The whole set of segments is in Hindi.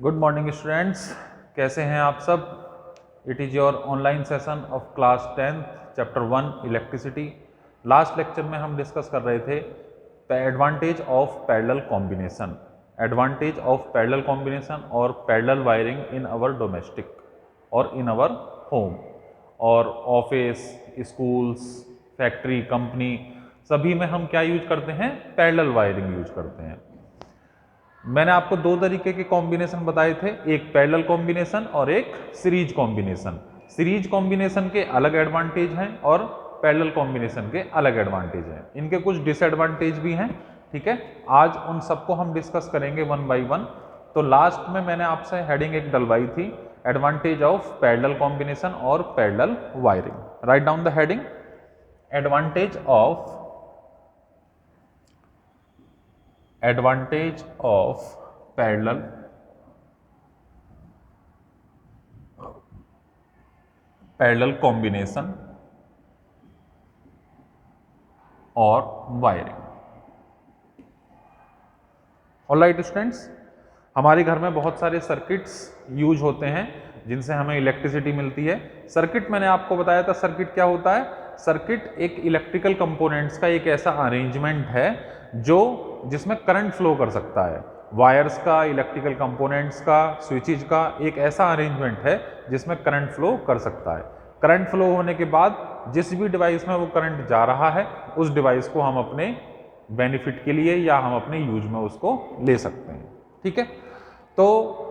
गुड मॉर्निंग स्टूडेंट्स, कैसे हैं आप सब। It is your online session of class 10th chapter 1 electricity. Last lecture में हम डिस्कस कर रहे थे advantage of parallel combination, advantage of parallel combination और parallel wiring in our domestic और इन आवर होम और ऑफिस, स्कूल्स, फैक्ट्री, कंपनी, सभी में हम क्या यूज करते हैं, पैरेलल वायरिंग यूज करते हैं। मैंने आपको दो तरीके के कॉम्बिनेशन बताए थे, एक पैरेलल कॉम्बिनेशन और एक सीरीज कॉम्बिनेशन। सीरीज कॉम्बिनेशन के अलग एडवांटेज हैं और पैरेलल कॉम्बिनेशन के अलग एडवांटेज हैं। इनके कुछ डिसएडवांटेज भी हैं, ठीक है। आज उन सबको हम डिस्कस करेंगे वन बाय वन। तो लास्ट में मैंने आपसे हेडिंग एक डलवाई थी, एडवांटेज ऑफ पैरेलल कॉम्बिनेशन और parallel wiring. Write down the heading, advantage of parallel combination और वायरिंग। ऑलराइट स्टूडेंट्स, हमारे घर में बहुत सारे सर्किट्स यूज होते हैं जिनसे हमें इलेक्ट्रिसिटी मिलती है। सर्किट मैंने आपको बताया था, सर्किट क्या होता है। सर्किट एक इलेक्ट्रिकल कंपोनेंट्स का एक ऐसा अरेंजमेंट है जिसमें करंट फ्लो कर सकता है। वायर्स का, इलेक्ट्रिकल कंपोनेंट्स का, स्विचेज का एक ऐसा अरेंजमेंट है जिसमें करंट फ्लो कर सकता है। करंट फ्लो होने के बाद जिस भी डिवाइस में वो करंट जा रहा है, उस डिवाइस को हम अपने बेनिफिट के लिए या हम अपने यूज में उसको ले सकते हैं, ठीक है। तो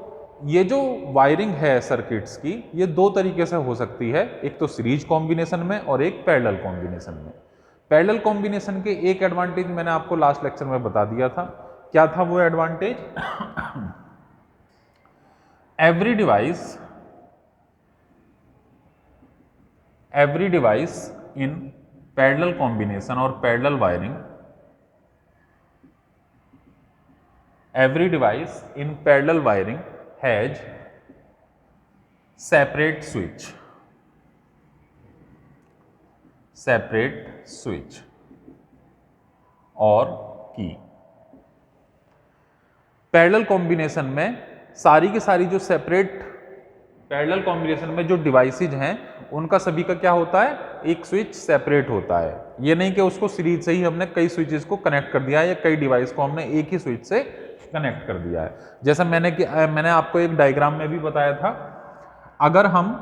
ये जो वायरिंग है सर्किट्स की, ये दो तरीके से हो सकती है, एक तो सीरीज कॉम्बिनेशन में और एक पैरेलल कॉम्बिनेशन में। पैरेलल कॉम्बिनेशन के एक एडवांटेज मैंने आपको लास्ट लेक्चर में बता दिया था। क्या था वो advantage? Every device in parallel combination और parallel wiring, every device in parallel wiring has separate switch और की। पैरेलल कॉम्बिनेशन में सारी की सारी जो पैरेलल कॉम्बिनेशन में जो डिवाइसेज हैं, उनका सभी का क्या होता है, एक स्विच सेपरेट होता है। ये नहीं कि उसको सीरीज से ही हमने कई स्विचेस को कनेक्ट कर दिया है या कई डिवाइस को हमने एक ही स्विच से कनेक्ट कर दिया है। जैसा मैंने आपको एक डायग्राम में भी बताया था, अगर हम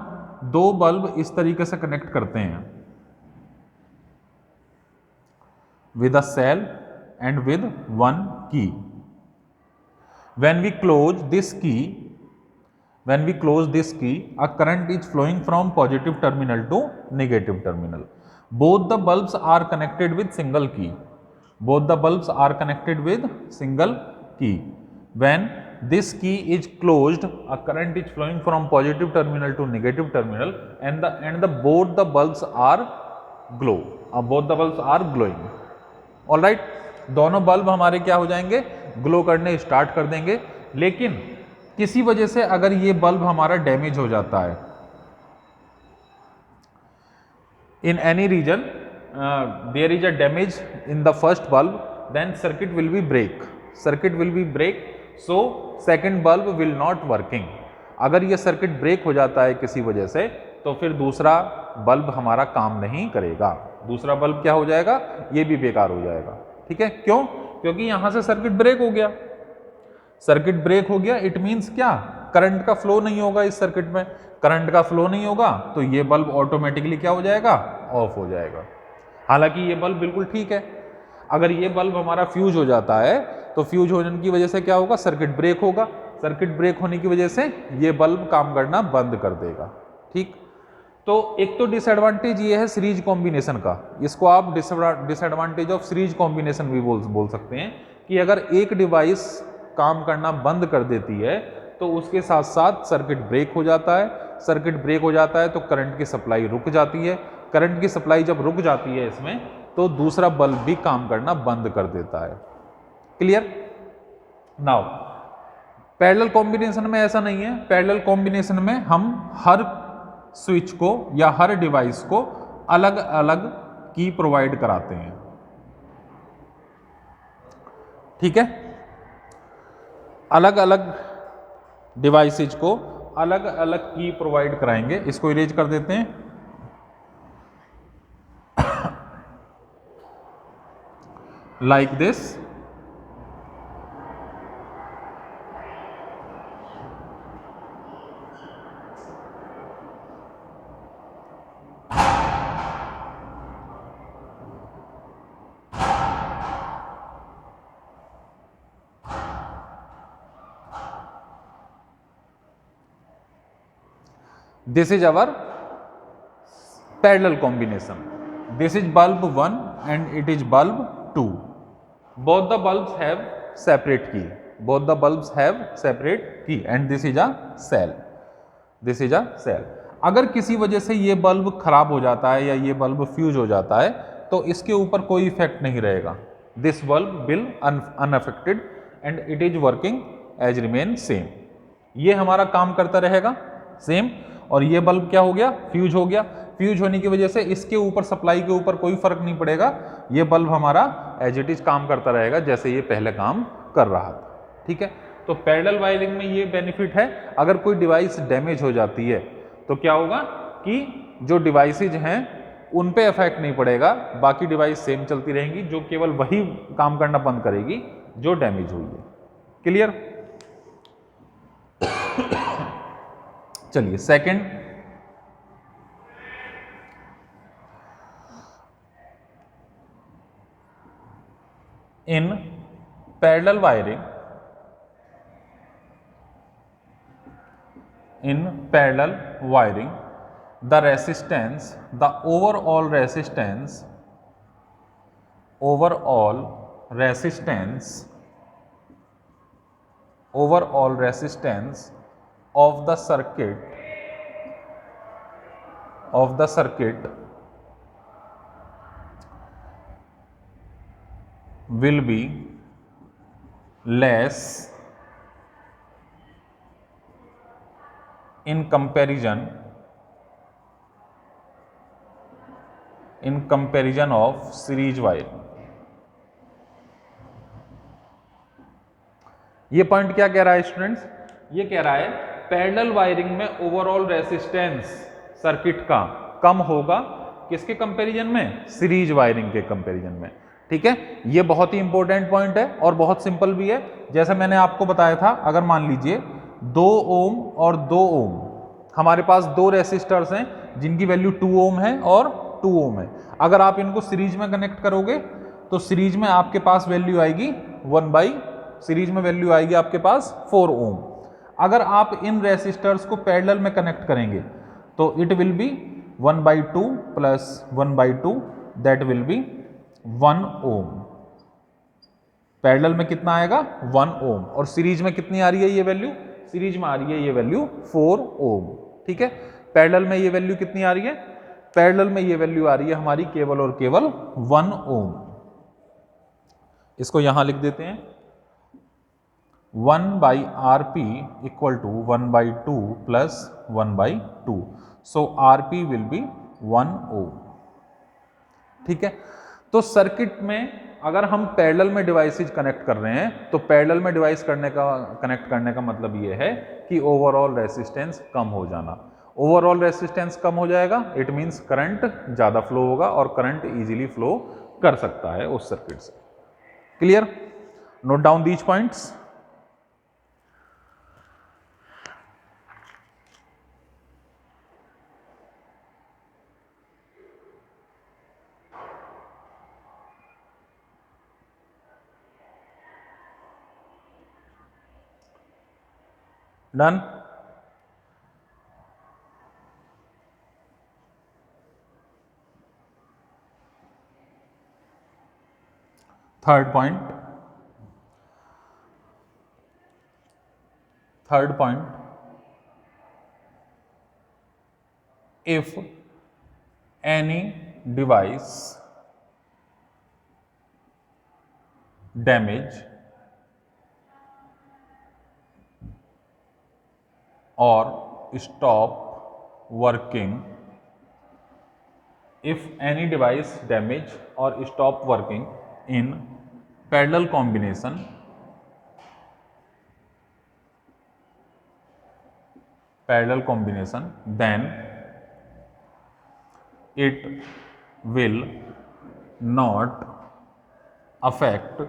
दो बल्ब इस तरीके से कनेक्ट करते हैं with a cell and with one key, when we close this key, a current is flowing from positive terminal to negative terminal. Both the bulbs are connected with single key. When this key is closed, a current is flowing from positive terminal to negative terminal, and both the bulbs are glowing. All right, दोनों बल्ब हमारे क्या हो जाएंगे, ग्लो करने स्टार्ट कर देंगे। लेकिन किसी वजह से अगर ये बल्ब हमारा डैमेज हो जाता है, in any reason there is a damage in the first bulb, then circuit will be break, so second bulb will not working. अगर ये सर्किट ब्रेक हो जाता है किसी वजह से, तो फिर दूसरा बल्ब हमारा काम नहीं करेगा। दूसरा बल्ब क्या हो जाएगा, ये भी बेकार हो जाएगा, ठीक है। क्यों? क्योंकि यहां से सर्किट ब्रेक हो गया। इट मींस क्या, करंट का फ्लो नहीं होगा इस सर्किट में। करंट का फ्लो नहीं होगा तो ये बल्ब ऑटोमेटिकली क्या हो जाएगा, ऑफ हो जाएगा। हालांकि ये बल्ब बिल्कुल ठीक है। अगर ये बल्ब हमारा फ्यूज हो जाता है, तो फ्यूज होने की वजह से क्या होगा, सर्किट ब्रेक होगा। सर्किट ब्रेक होने की वजह से ये बल्ब काम करना बंद कर देगा, ठीक। तो एक तो डिसएडवांटेज ये है सीरीज कॉम्बिनेशन का, इसको आप डिसएडवांटेज ऑफ सीरीज कॉम्बिनेशन भी बोल सकते हैं, कि अगर एक डिवाइस काम करना बंद कर देती है तो उसके साथ साथ सर्किट ब्रेक हो जाता है। सर्किट ब्रेक हो जाता है तो करंट की सप्लाई रुक जाती है। करंट की सप्लाई जब रुक जाती है इसमें, तो दूसरा बल्ब भी काम करना बंद कर देता है। क्लियर? नाउ पैरेलल कॉम्बिनेशन में ऐसा नहीं है। पैरेलल कॉम्बिनेशन में हम हर स्विच को या हर डिवाइस को अलग अलग की प्रोवाइड कराते हैं, ठीक है। अलग अलग डिवाइसेज को अलग अलग की प्रोवाइड कराएंगे। इसको इरेज कर देते हैं। Like this, this is our parallel combination. This is bulb 1 and it is bulb 2. Both the bulbs have separate key. Both the bulbs have separate key and this is a cell. This is a cell. अगर किसी वजह से ये बल्ब खराब हो जाता है या ये बल्ब फ्यूज हो जाता है तो इसके ऊपर कोई इफेक्ट नहीं रहेगा। This bulb will unaffected and it is working as remain same. ये हमारा काम करता रहेगा सेम, और ये बल्ब क्या हो गया, फ्यूज हो गया। फ्यूज होने की वजह से इसके ऊपर सप्लाई के ऊपर कोई फर्क नहीं पड़ेगा, ये बल्ब हमारा एज इट इज काम करता रहेगा जैसे ये पहले काम कर रहा था। ठीक है, तो पैरेलल वायरिंग में ये बेनिफिट है। अगर कोई डिवाइस डैमेज हो जाती है तो क्या होगा कि जो डिवाइसेज हैं उन पे इफेक्ट नहीं पड़ेगा, बाकी डिवाइस सेम चलती रहेंगी, जो केवल वही काम करना बंद करेगी जो डैमेज हुई है। क्लियर? चलिए second, in parallel wiring, in parallel wiring the resistance, the overall resistance of the circuit will be less in comparison of series wire. ये पॉइंट क्या कह रहा है स्टूडेंट्स? ये कह रहा है पैरेलल वायरिंग में ओवरऑल रेसिस्टेंस सर्किट का कम होगा, किसके कंपैरिजन में? सीरीज वायरिंग के कंपैरिजन में। ठीक है, ये बहुत ही इंपॉर्टेंट पॉइंट है और बहुत सिंपल भी है। जैसे मैंने आपको बताया था, अगर मान लीजिए 2 ओम और 2 ओम, हमारे पास दो रेसिस्टर्स हैं जिनकी वैल्यू 2 ओम है और 2 ओम है। अगर आप इनको सीरीज में कनेक्ट करोगे तो सीरीज में आपके पास वैल्यू आएगी 4 ओम। अगर आप इन रेसिस्टर्स को पैरेलल में कनेक्ट करेंगे तो it will be 1/2 plus 1/2, that will be 1 ohm. Parallel में कितना आएगा? 1 ओम। और सीरीज में कितनी आ रही है ये वैल्यू? सीरीज में आ रही है ये वैल्यू 4 ओम। ठीक है, पैरेलल में ये वैल्यू कितनी आ रही है? पैरेलल में ये वैल्यू आ रही है हमारी केवल और केवल 1 ओम। इसको यहां लिख देते हैं, 1/RP equal to 1/2 plus 1/2, so RP will be 1 ohm. ठीक है, तो सर्किट में अगर हम पैरेलल में डिवाइसेज कनेक्ट कर रहे हैं तो पैरेलल में डिवाइस कनेक्ट करने का मतलब ये है कि ओवरऑल रेसिस्टेंस कम हो जाना। ओवरऑल रेसिस्टेंस कम हो जाएगा, इट मींस करंट ज़्यादा फ्लो होगा और करंट इजीली फ्लो कर सकता है उस सर्किट से। Clear? Note down these points. Done? Third point, if any device damage or stop working, if any device damage or stop working in parallel combination, parallel combination, then it will not affect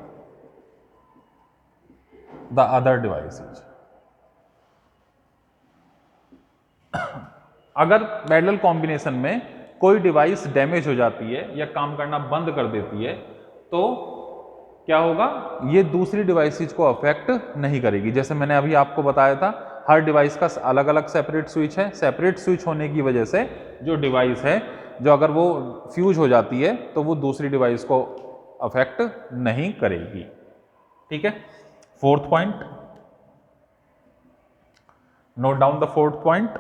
the other devices. अगर पैरेलल कॉम्बिनेशन में कोई डिवाइस डैमेज हो जाती है या काम करना बंद कर देती है तो क्या होगा, ये दूसरी डिवाइसेज को अफेक्ट नहीं करेगी। जैसे मैंने अभी आपको बताया था, हर डिवाइस का अलग अलग सेपरेट स्विच है। सेपरेट स्विच होने की वजह से जो डिवाइस है, जो अगर वो फ्यूज हो जाती है तो वो दूसरी डिवाइस को अफेक्ट नहीं करेगी। ठीक है, fourth point, note down the fourth point.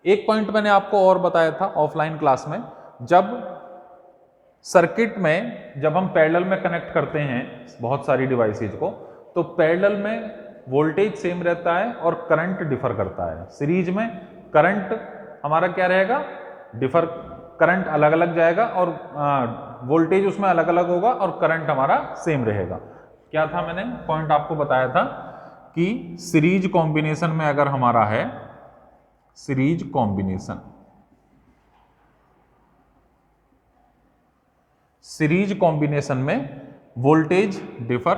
एक पॉइंट मैंने आपको और बताया था ऑफलाइन क्लास में, जब सर्किट में जब हम पैरेलल में कनेक्ट करते हैं बहुत सारी डिवाइसेज को, तो पैरेलल में वोल्टेज सेम रहता है और करंट डिफर करता है। सीरीज में करंट हमारा क्या रहेगा, डिफर, करंट अलग अलग जाएगा और वोल्टेज उसमें अलग अलग होगा और करंट हमारा सेम रहेगा। क्या था, मैंने पॉइंट आपको बताया था कि सीरीज कॉम्बिनेशन में अगर हमारा है, सीरीज कॉम्बिनेशन, सीरीज कॉम्बिनेशन में voltage differ,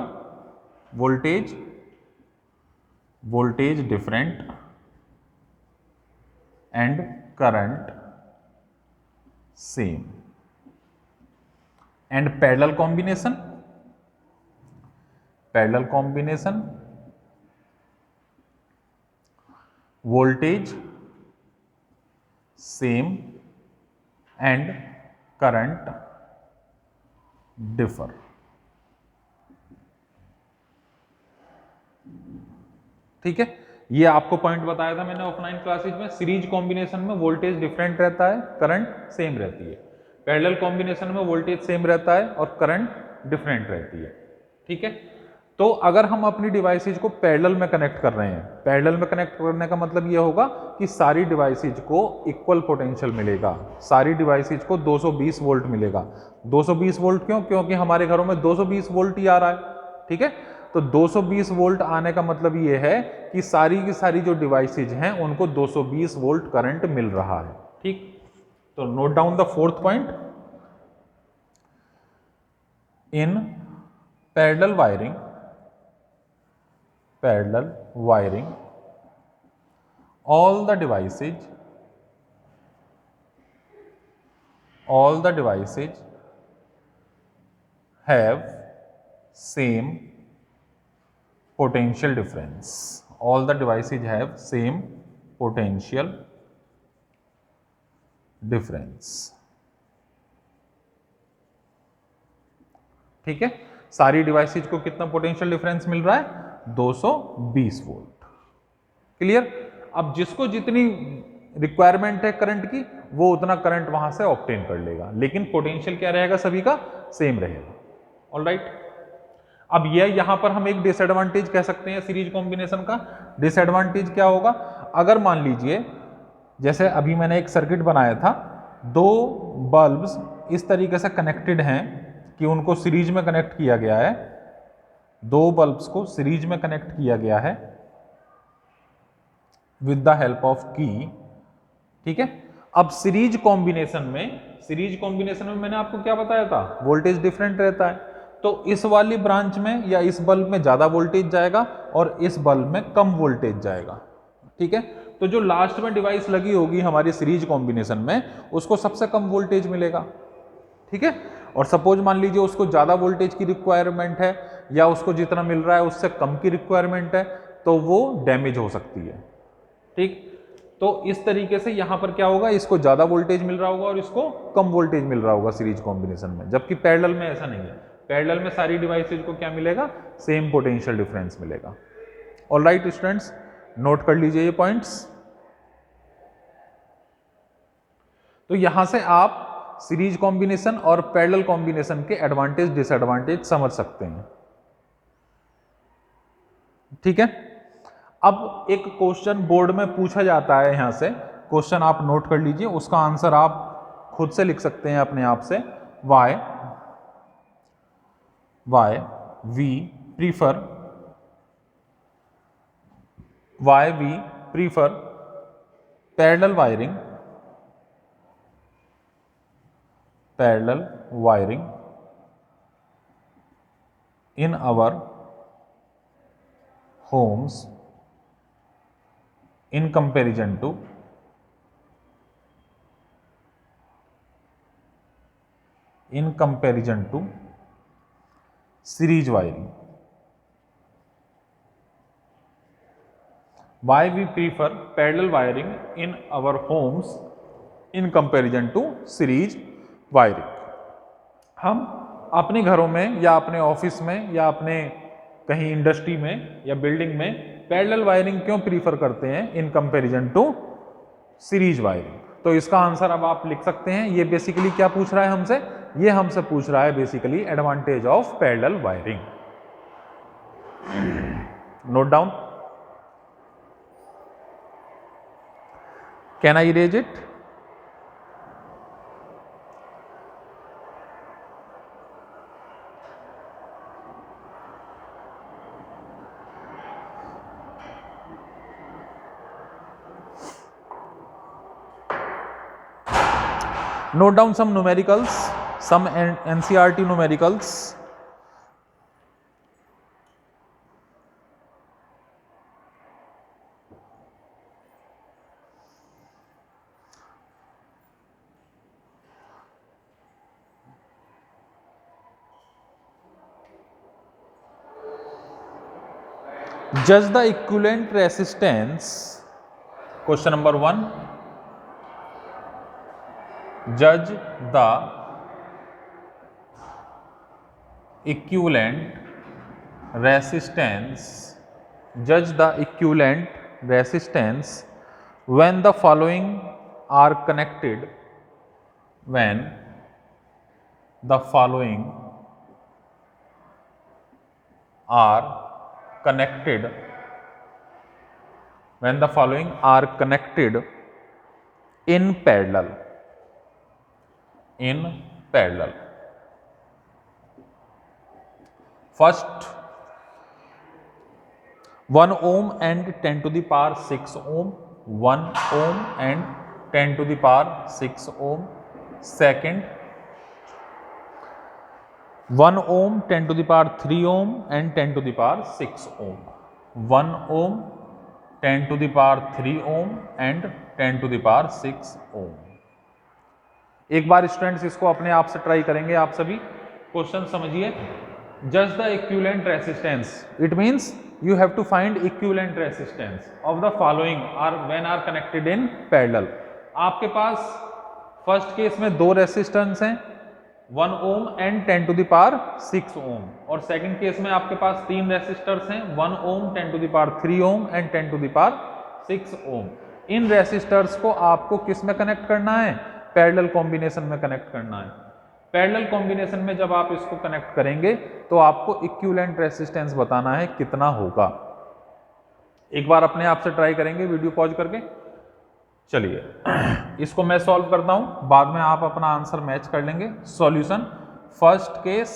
voltage different and current same. And parallel combination, voltage same and current differ. ठीक है, ये आपको पॉइंट बताया था मैंने ऑफलाइन क्लासेज में। सीरीज कॉम्बिनेशन में वोल्टेज डिफरेंट रहता है, करंट सेम रहती है। पैरेलल कॉम्बिनेशन में वोल्टेज सेम रहता है और करंट डिफरेंट रहती है। ठीक है, तो अगर हम अपनी डिवाइसेज को पैरेलल में कनेक्ट कर रहे हैं, पैरेलल में कनेक्ट करने का मतलब ये होगा कि सारी डिवाइसेज को इक्वल पोटेंशियल मिलेगा, सारी डिवाइसेज को 220 वोल्ट मिलेगा। 220 वोल्ट क्यों? क्योंकि हमारे घरों में 220 वोल्ट ही आ रहा है। ठीक है, तो 220 वोल्ट आने का मतलब ये है कि सारी की सारी जो डिवाइसेज हैं उनको 220 वोल्ट करंट मिल रहा है। ठीक, तो note down the fourth point. In parallel wiring, all the devices have same potential difference, all the devices have same potential difference। ठीक है, सारी डिवाइसेज को कितना पोटेंशियल डिफरेंस मिल रहा है, 220 वोल्ट। क्लियर? अब जिसको जितनी रिक्वायरमेंट है करंट की, वो उतना करंट वहां से ऑब्टेन कर लेगा, लेकिन पोटेंशियल क्या रहेगा, सभी का सेम रहेगा। ऑलराइट, अब ये यहां पर हम एक डिसएडवांटेज कह सकते हैं सीरीज कॉम्बिनेशन का। डिसएडवांटेज क्या होगा, अगर मान लीजिए जैसे अभी मैंने एक सर्किट बनाया था, दो बल्ब्स इस तरीके से कनेक्टेड हैं कि उनको सीरीज में कनेक्ट किया गया है, दो बल्ब्स को सीरीज में कनेक्ट किया गया है विद द हेल्प ऑफ की। ठीक है, अब सीरीज कॉम्बिनेशन में मैंने आपको क्या बताया था, वोल्टेज डिफरेंट रहता है, तो इस वाली ब्रांच में या इस बल्ब में ज्यादा वोल्टेज जाएगा और इस बल्ब में कम वोल्टेज जाएगा। ठीक है, तो जो लास्ट में डिवाइस लगी होगी हमारी सीरीज कॉम्बिनेशन में, उसको सबसे कम वोल्टेज मिलेगा। ठीक है, और सपोज मान लीजिए उसको ज्यादा वोल्टेज की रिक्वायरमेंट है या उसको जितना मिल रहा है उससे कम की रिक्वायरमेंट है, तो वो डैमेज हो सकती है। ठीक, तो इस तरीके से यहां पर क्या होगा, इसको ज्यादा वोल्टेज मिल रहा होगा और इसको कम वोल्टेज मिल रहा होगा सीरीज कॉम्बिनेशन में, जबकि पैरेलल में ऐसा नहीं है। पैरेलल में सारी डिवाइसेज को क्या मिलेगा, सेम पोटेंशियल डिफरेंस मिलेगा। ऑलराइट स्टूडेंट्स, नोट कर लीजिए ये पॉइंट्स। तो यहां से आप सीरीज कॉम्बिनेशन और पैरेलल कॉम्बिनेशन के एडवांटेज डिसएडवांटेज समझ सकते हैं। ठीक है, अब एक क्वेश्चन बोर्ड में पूछा जाता है, यहां से क्वेश्चन आप नोट कर लीजिए, उसका आंसर आप खुद से लिख सकते हैं अपने आप से। Why we prefer why we prefer parallel wiring in our homes in comparison to series wiring. Why we prefer parallel wiring in our homes in comparison to series wiring. हम अपने घरों में या अपने ऑफिस में या अपने कहीं इंडस्ट्री में या बिल्डिंग में पैरेलल वायरिंग क्यों प्रीफर करते हैं in comparison to series wiring? तो इसका आंसर अब आप लिख सकते हैं। ये बेसिकली क्या पूछ रहा है हमसे? ये हमसे पूछ रहा है basically advantage of parallel wiring. Note down. Can I erase it? Note down some numericals, some NCERT numericals. Judge the equivalent resistance. Question number 1. Judge the equivalent resistance. Judge the equivalent resistance when the following are connected. When the following are connected. When the following are connected in parallel. In parallel. First, 1 ohm and 10 to the power 6 ohm. 1 ohm and 10 to the power 6 ohm. Second, 1 ohm 10 to the power 3 ohm and 10 to the power 6 ohm. 1 ohm 10 to the power 3 ohm and 10 to the power 6 ohm. एक बार स्टूडेंट्स इसको अपने आप से ट्राई करेंगे आप सभी। क्वेश्चन समझिए। जज the equivalent resistance, it means you have to find equivalent resistance of the following are when are connected in parallel. आपके पास फर्स्ट केस में 2 रेसिस्टेंस हैं, 1 ohm and 10 to the power 6 ohm, और सेकंड केस में आपके पास 3 रेसिस्टर्स हैं, 1 ohm 10 to the power 3 ohm and 10 to the power 6 ohm. इन रेसिस्टर्स को आपको किस में कनेक्ट करना है? पैरेलल कॉम्बिनेशन में कनेक्ट करना है। पैरेलल कॉम्बिनेशन में जब आप इसको कनेक्ट करेंगे तो आपको इक्विवेलेंट रेसिस्टेंस बताना है कितना होगा। एक बार अपने आप से ट्राई करेंगे वीडियो पॉज करके। चलिए इसको मैं सॉल्व करता हूं, बाद में आप अपना आंसर मैच कर लेंगे। सॉल्यूशन, फर्स्ट केस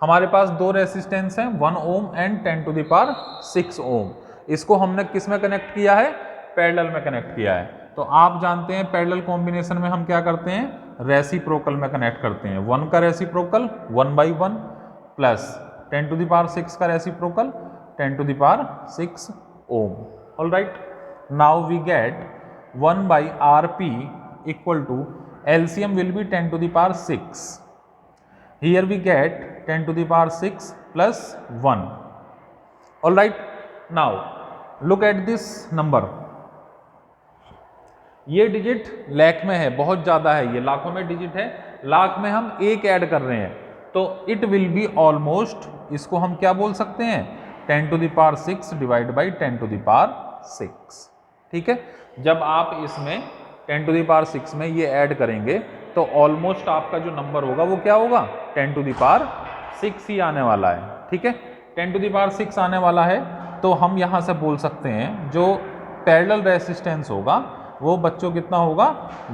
हमारे पास 2 रेसिस्टेंस हैं, 1 ohm and 10 to the power 6 ohm. इसको हमने किस में कनेक्ट किया है? पैरेलल में कनेक्ट किया है। तो आप जानते हैं पैरेलल कॉम्बिनेशन में हम क्या करते हैं? रेसिप्रोकल में कनेक्ट करते हैं। 1 का reciprocal 1/1 plus 10 to the power 6 का reciprocal 10 to the power 6 ohm. All right, now we get 1/Rp equal to LCM will be 10 to the power 6. Here we get 10 to the power 6 plus 1. All right, now look at this number. ये डिजिट लाख में है, बहुत ज़्यादा है, ये लाखों में डिजिट है, लाख में हम 1 ऐड कर रहे हैं तो इट विल बी ऑलमोस्ट, इसको हम क्या बोल सकते हैं? 10 to the power 6 divide by 10 to the power 6। ठीक है, जब आप इसमें 10 टू द पावर 6 में ये ऐड करेंगे तो ऑलमोस्ट आपका जो नंबर होगा वो क्या होगा? 10 टू द पावर 6 ही आने वाला है। ठीक है, 10 टू द पावर 6 आने वाला है तो हम यहाँ से बोल सकते हैं जो पैरेलल रेसिस्टेंस होगा वो बच्चों कितना होगा?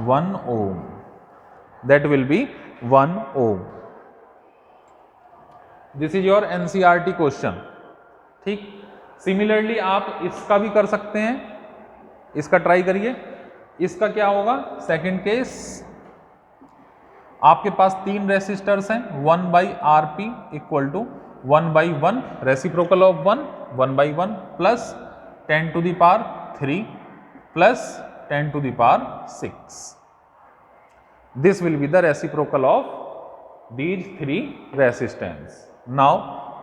1 ohm. That will be 1 ohm. This is your NCERT question. ठीक, सिमिलरली आप इसका भी कर सकते हैं, इसका ट्राई करिए। इसका क्या होगा, सेकंड केस, आपके पास 3 रेसिस्टर्स हैं, 1/Rp equal to 1/1 reciprocal of 1, 1/1 plus 10 to the power 3 plus 10 to the power 6. This will be the reciprocal of these 3 resistance. Now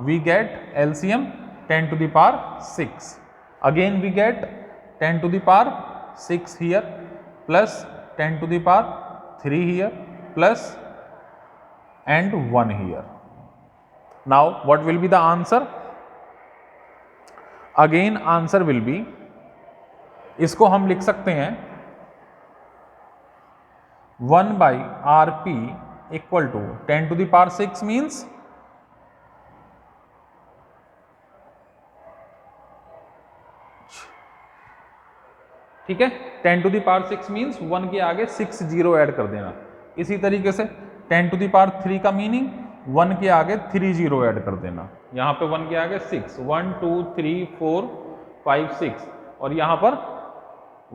we get LCM 10 to the power 6. Again we get 10 to the power 6 here plus 10 to the power 3 here plus and 1 here. Now what will be the answer? Again answer will be, इसको हम लिख सकते हैं 1/Rp equal to 10 to the power 6 means ठीक है, 10 to the power 6 मीन्स 1 के आगे 6 जीरो ऐड कर देना। इसी तरीके से 10 to the power 3 का मीनिंग 1 के आगे 3 जीरो ऐड कर देना। यहाँ पे 1 के आगे 6, 1 2 3 4 5 6 और यहाँ पर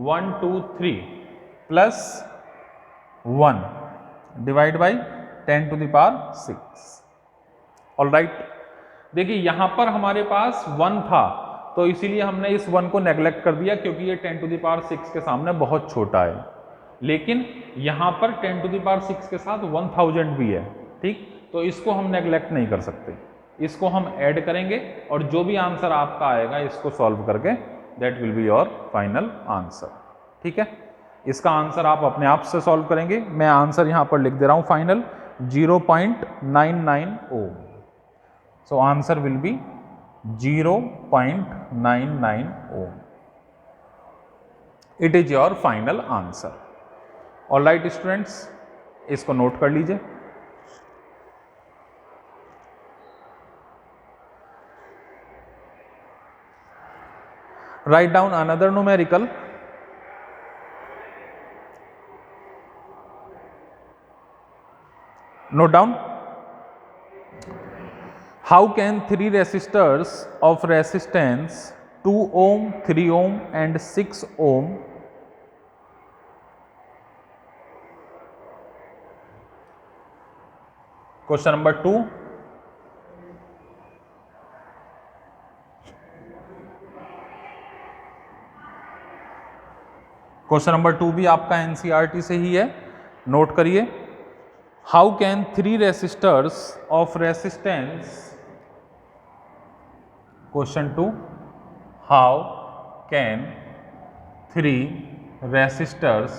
1 2 3 plus 1 divide by 10 to the power 6। Alright, देखिए यहाँ पर हमारे पास 1 था तो इसीलिए हमने इस 1 को नेग्लेक्ट कर दिया क्योंकि ये 10 to the power 6 के सामने बहुत छोटा है। लेकिन यहाँ पर 10 to the power 6 के साथ 1000 भी है, ठीक, तो इसको हम नेग्लेक्ट नहीं कर सकते, इसको हम ऐड करेंगे और जो भी आंसर आपका आएगा इसको सॉल्व करके that will be your final answer. ठीक है, इसका आंसर आप अपने आप से सॉल्व करेंगे। मैं आंसर यहाँ पर लिख दे रहा हूँ final 0.99 ohm. So answer will be 0.99 ohm. It is your final answer. All right students, इसको नोट कर लीजिए। Write down another numerical. Note down. How can 3 resistors of resistance 2 ohm, 3 ohm and 6 ohm question number 2, question number 2 भी आपका एनसीईआरटी से ही है, नोट करिए। How can 3 resistors of resistance, Question 2, how can 3 resistors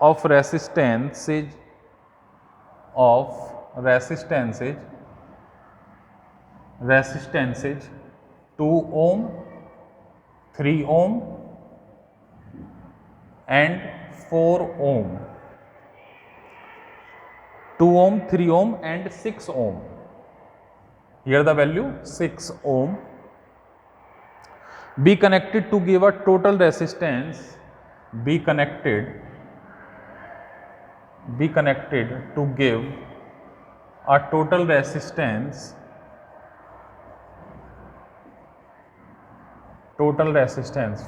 of resistances 2 ohm, 3 ohm and 4 ohm, 2 ohm, 3 ohm and 6 ohm. Here the value 6 ohm be connected to give a total resistance, be connected to give a total resistance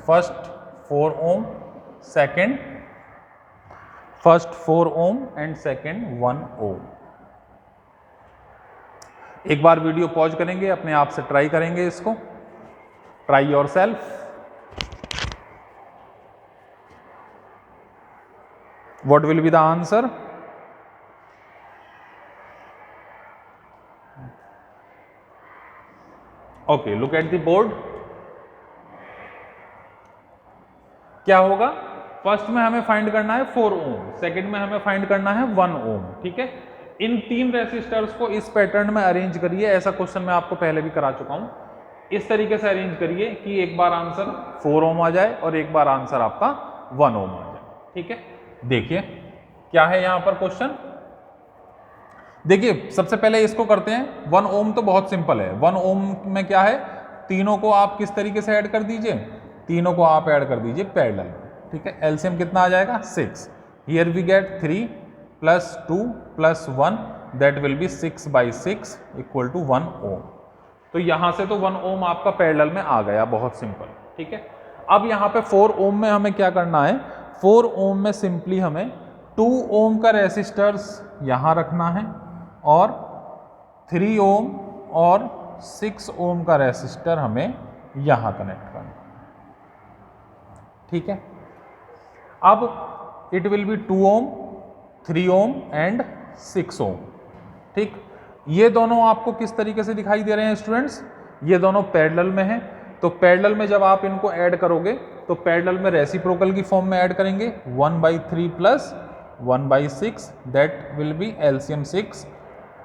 first 4 ohm, first 4 ohm and second 1 ohm. एक बार वीडियो पॉज करेंगे, अपने आप से ट्राई करेंगे इसको, try your self. What will be the answer? Okay, look at the board. क्या होगा, फर्स्ट में हमें फाइंड करना है 4 ओम, सेकंड में हमें फाइंड करना है 1 ओम। ठीक है, इन 3 रेसिस्टर्स को इस पैटर्न में अरेंज करिए। ऐसा क्वेश्चन मैं आपको पहले भी करा चुका हूं। इस तरीके से अरेंज करिए कि एक बार आंसर 4 ओम आ जाए और एक बार आंसर आपका 1 ओम आ जाए। ठीक है, देखिए क्या है यहां पर क्वेश्चन। देखिए सबसे पहले इसको करते हैं। 1 ओम तो बहुत सिंपल है। 1 ओम में क्या है, तीनों को आप किस तरीके से ऐड कर दीजिए, तीनों को आप ऐड कर दीजिए पैरेलल। ठीक है, एलसीएम कितना आ जाएगा 6। Here we get 3 + 2 + 1 that will be 6/6 equal to 1 ohm. तो यहां से तो 1 ओम आपका पैरेलल में आ गया, बहुत सिंपल, ठीक है। अब यहाँ पे 4 ओम में हमें क्या करना है, 4 ओम में सिंपली हमें 2 ओम का रेसिस्टर्स यहाँ रखना है और 3 ओम और 6 ओम का रेसिस्टर हमें यहाँ कनेक्ट करना है, ठीक है। अब it will be 2 ohm, 3 ohm and 6 ohm, ठीक। ये दोनों आपको किस तरीके से दिखाई दे रहे हैं स्टूडेंट्स, ये दोनों पैरेलल में हैं। तो पैरेलल में जब आप इनको ऐड करोगे तो पैरेलल में रेसिप्रोकल की फॉर्म में ऐड करेंगे, 1/3 plus 1/6 that will B LCM 6,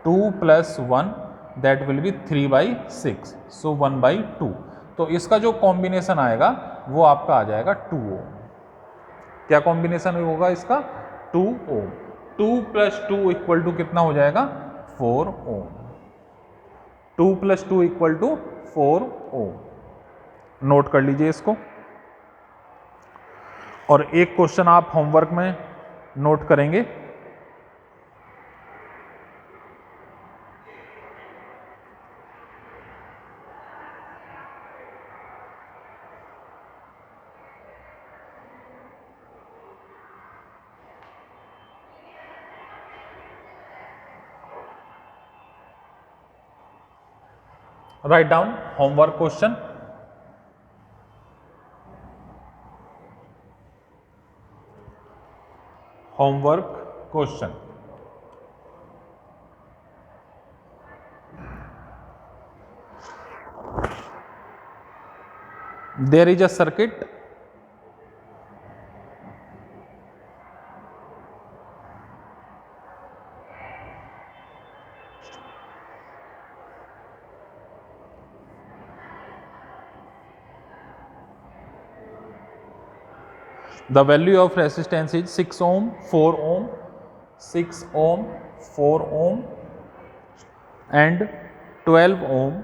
2 plus 1 that will B 3/6, सो 1/2। तो इसका जो कॉम्बिनेशन आएगा वो आपका आ जाएगा 2 ओम। क्या कॉम्बिनेशन होगा इसका, 2 ओम। 2 + 2 इक्वल टू कितना हो जाएगा, 4 ओम। 2 + 2 इक्वल टू 4 ओम। नोट कर लीजिए इसको। और एक क्वेश्चन आप होमवर्क में नोट करेंगे, write down homework question. Homework question, there is a circuit the value of resistance is 6 ohm, 4 ohm, 6 ohm, 4 ohm and 12 ohm,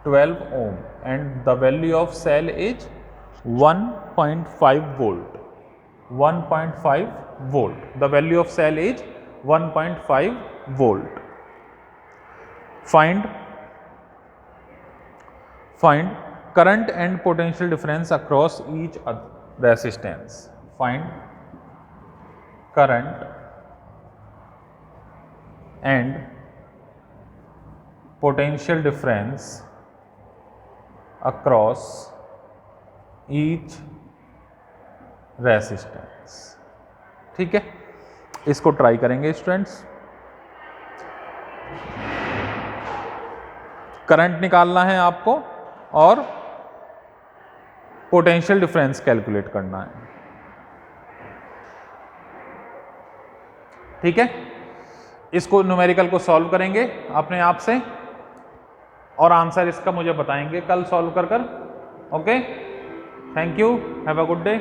12 ohm, and the value of cell is 1.5 volt, 1.5 volt. The value of cell is 1.5 volt. Find current and potential difference across each resistance. Find current and potential difference across each resistance, ठीक है। इसको ट्राई करेंगे स्टूडेंट्स। करंट निकालना है आपको और पोटेंशियल डिफरेंस कैलकुलेट करना है, ठीक है। इसको न्यूमेरिकल को सॉल्व करेंगे अपने आप से और आंसर इसका मुझे बताएंगे कल सॉल्व कर। Okay, thank you, have a good day.